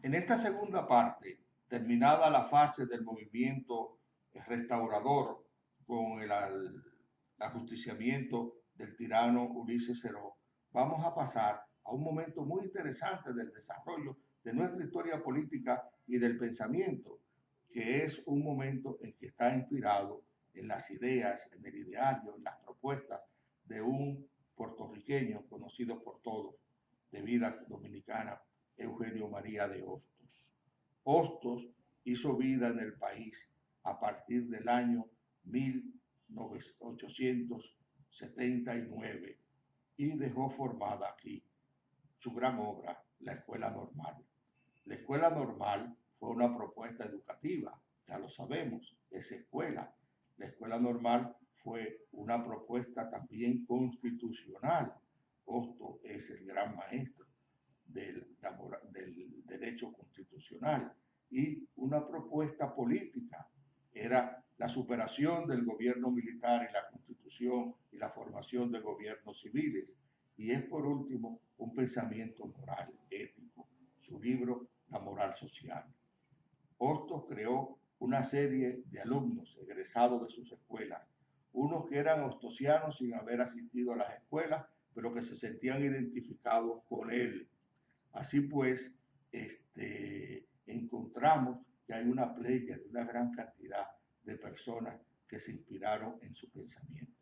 En esta segunda parte, terminada la fase del movimiento restaurador con el ajusticiamiento del tirano Ulises Ceró, vamos a pasar a un momento muy interesante del desarrollo de nuestra historia política y del pensamiento, que es un momento en que está inspirado en las ideas, en el ideario, en las propuestas de un puertorriqueño conocido por todos, de vida dominicana, Eugenio María de Hostos. Hostos hizo vida en el país a partir del año 1879 y dejó formada aquí su gran obra, la Escuela Normal. La Escuela Normal fue una propuesta educativa, ya lo sabemos, es escuela. La Escuela Normal fue una propuesta también constitucional. Hostos es el gran maestro del derecho constitucional y una propuesta política era la superación del gobierno militar y la constitución y la formación de gobiernos civiles y es por último un pensamiento moral, ético, su libro La moral social. Hostos creó una serie de alumnos egresados de sus escuelas, unos que eran hostosianos sin haber asistido a las escuelas, pero que se sentían identificados con él. Así pues, encontramos que hay una playa de una gran cantidad de personas que se inspiraron en su pensamiento.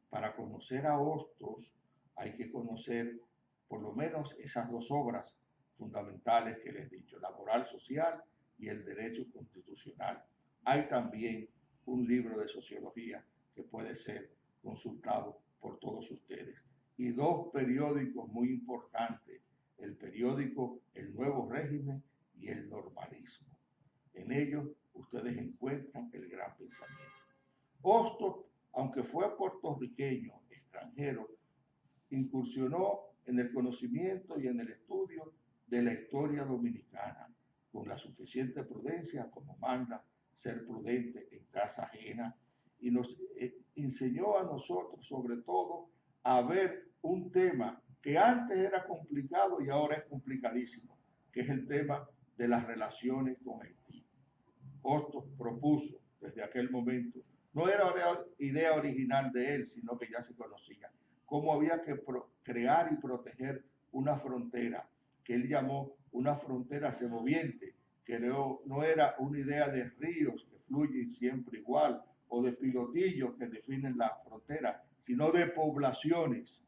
Para conocer a Hostos hay que conocer por lo menos esas dos obras fundamentales que les he dicho, la moral social y el derecho constitucional. Hay también un libro de sociología que puede ser consultado por todos ustedes y dos periódicos muy importantes, el periódico El Nuevo Régimen y El Normalismo. En ellos ustedes encuentran el gran pensamiento. Hostos, aunque fue puertorriqueño, extranjero, incursionó en el conocimiento y en el estudio de la historia dominicana, con la suficiente prudencia como manda ser prudente en casa ajena, y nos enseñó a nosotros, sobre todo, a ver un tema que antes era complicado y ahora es complicadísimo, que es el tema de las relaciones con Haití. Hostos propuso desde aquel momento, no era idea original de él, sino que ya se conocía, cómo había que crear y proteger una frontera que él llamó una frontera semoviente, que no era una idea de ríos que fluyen siempre igual o de pilotillos que definen la frontera, sino de poblaciones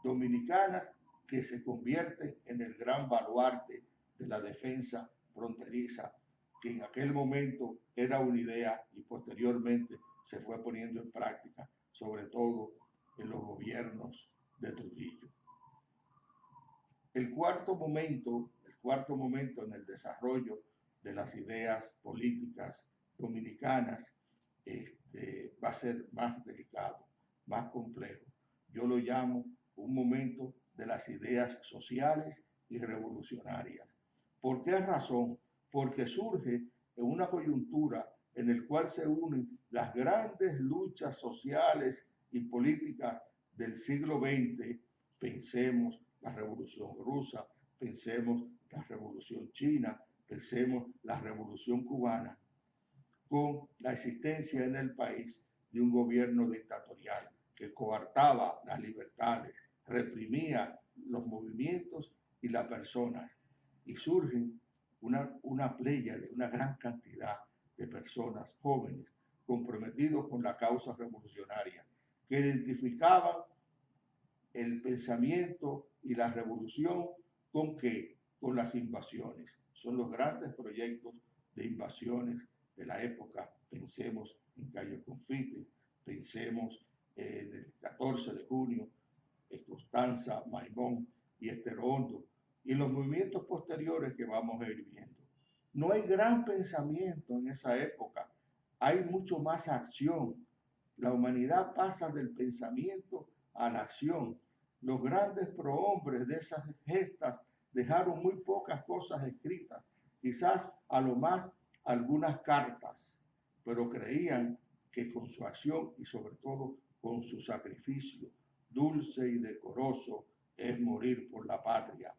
dominicanas que se convierten en el gran baluarte de la defensa fronteriza, que en aquel momento era una idea y posteriormente se fue poniendo en práctica, sobre todo en los gobiernos de Trujillo. El cuarto momento en el desarrollo de las ideas políticas dominicanas va a ser más delicado, más complejo. Yo lo llamo un momento de las ideas sociales y revolucionarias. ¿Por qué razón? Porque surge en una coyuntura en la cual se unen las grandes luchas sociales y políticas del siglo XX. Pensemos la revolución rusa, pensemos la revolución china, pensemos la revolución cubana, con la existencia en el país de un gobierno dictatorial que coartaba las libertades, reprimía los movimientos y las personas. Y surgen una playa de una gran cantidad de personas jóvenes comprometidos con la causa revolucionaria, que identificaban el pensamiento y la revolución con qué, con las invasiones. Son los grandes proyectos de invasiones de la época. Pensemos en Cayo Confite, pensemos en el 14 de junio, en Constanza, Maimón y Estero Hondo, y en los movimientos posteriores que vamos a ir viendo. No hay gran pensamiento en esa época, hay mucho más acción. La humanidad pasa del pensamiento a la acción. Los grandes prohombres de esas gestas dejaron muy pocas cosas escritas, quizás a lo más algunas cartas, pero creían que con su acción y sobre todo con su sacrificio dulce y decoroso es morir por la patria,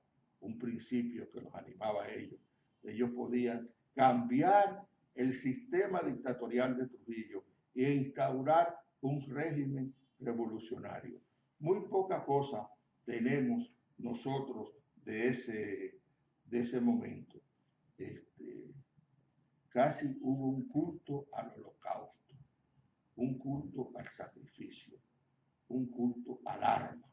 un principio que los animaba a ellos. Ellos podían cambiar el sistema dictatorial de Trujillo e instaurar un régimen revolucionario. Muy poca cosa tenemos nosotros de ese momento. Casi hubo un culto al holocausto, un culto al sacrificio, un culto al arma.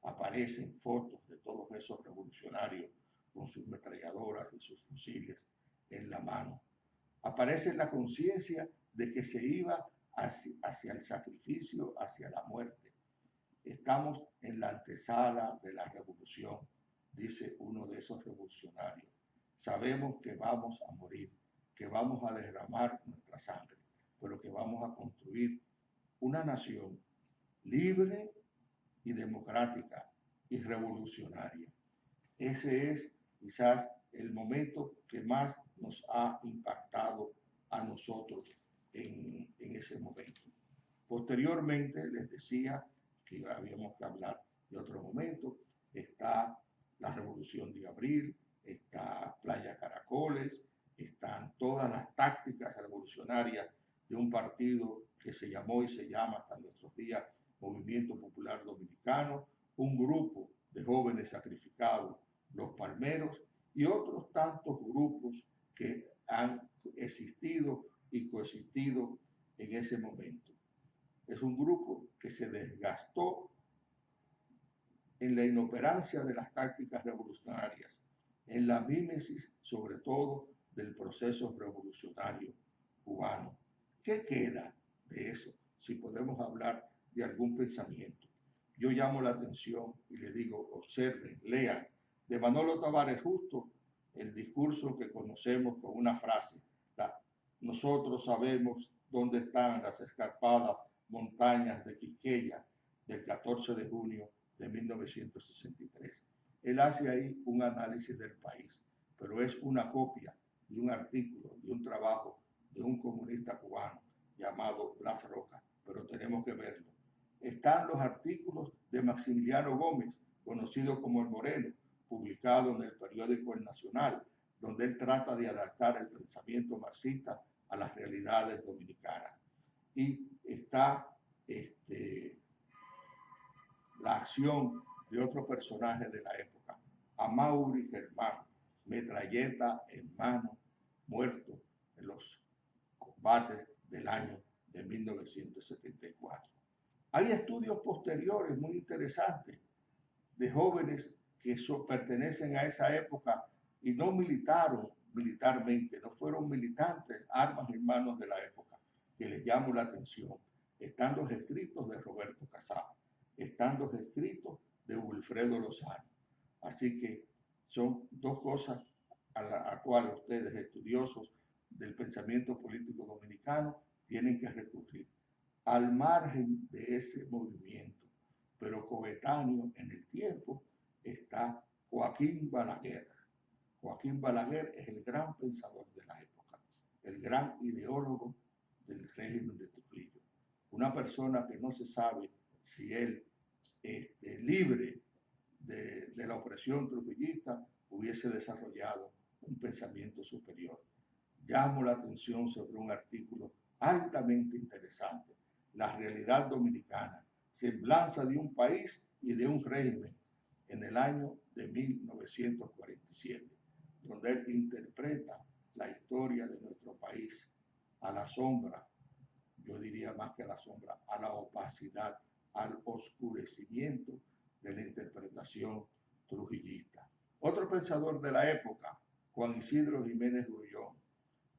Aparecen fotos de todos esos revolucionarios con sus metralladoras y sus fusiles en la mano. Aparece la conciencia de que se iba hacia el sacrificio, hacia la muerte. Estamos en la antesala de la revolución, dice uno de esos revolucionarios. Sabemos que vamos a morir, que vamos a derramar nuestra sangre, pero que vamos a construir una nación libre y democrática y revolucionaria. Ese es quizás el momento que más nos ha impactado a nosotros en ese momento. Posteriormente les decía que habíamos que hablar de otro momento. Está la Revolución de Abril, está Playa Caracoles, están todas las tácticas revolucionarias de un partido que se llamó y se llama hasta nuestros días Movimiento Popular Dominicano, un grupo de jóvenes sacrificados, los Palmeros, y otros tantos grupos que han existido y coexistido en ese momento. Es un grupo que se desgastó en la inoperancia de las tácticas revolucionarias, en la mímesis sobre todo del proceso revolucionario cubano. ¿Qué queda de eso? Si podemos hablar de algún pensamiento. Yo llamo la atención y les digo, observen, lean, de Manolo Tavares Justo, el discurso que conocemos con una frase: nosotros sabemos dónde están las escarpadas montañas de Quisqueya, del 14 de junio de 1963. Él hace ahí un análisis del país, pero es una copia de un artículo, de un trabajo de un comunista cubano llamado Blas Roca, pero tenemos que verlo. Están los artículos de Maximiliano Gómez, conocido como El Moreno, publicado en el periódico El Nacional, donde él trata de adaptar el pensamiento marxista a las realidades dominicanas. Y está la acción de otro personaje de la época, Amaury Germán, metralleta en mano, muerto en los combates del año de 1974. Hay estudios posteriores muy interesantes de jóvenes que pertenecen a esa época y no militaron militarmente, no fueron militantes, armas en manos de la época, que les llamo la atención. Están los escritos de Roberto Casado, están los escritos de Wilfredo Lozano. Así que son dos cosas a las cuales ustedes, estudiosos del pensamiento político dominicano, tienen que recurrir. Al margen de ese movimiento, pero coetáneo en el tiempo, está Joaquín Balaguer. Joaquín Balaguer es el gran pensador de la época, el gran ideólogo del régimen de Trujillo. Una persona que no se sabe si él, libre de la opresión trujillista, hubiese desarrollado un pensamiento superior. Llamo la atención sobre un artículo altamente interesante: la realidad dominicana, semblanza de un país y de un régimen, en el año de 1947, donde él interpreta la historia de nuestro país a la sombra, yo diría más que a la sombra, a la opacidad, al oscurecimiento de la interpretación trujillista. Otro pensador de la época, Juan Isidro Jiménez Grullón,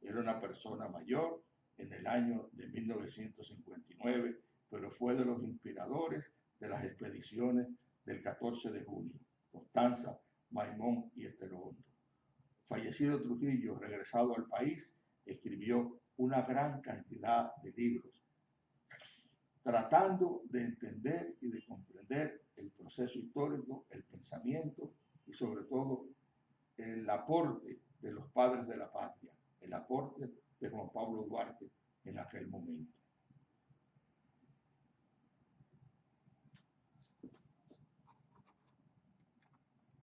era una persona mayor en el año de 1959, pero fue de los inspiradores de las expediciones del 14 de junio, Constanza, Maimón y Estero Hondo. Fallecido Trujillo, regresado al país, escribió una gran cantidad de libros, tratando de entender y de comprender el proceso histórico, el pensamiento y sobre todo el aporte de los padres de la patria, el aporte de Juan Pablo Duarte en aquel momento.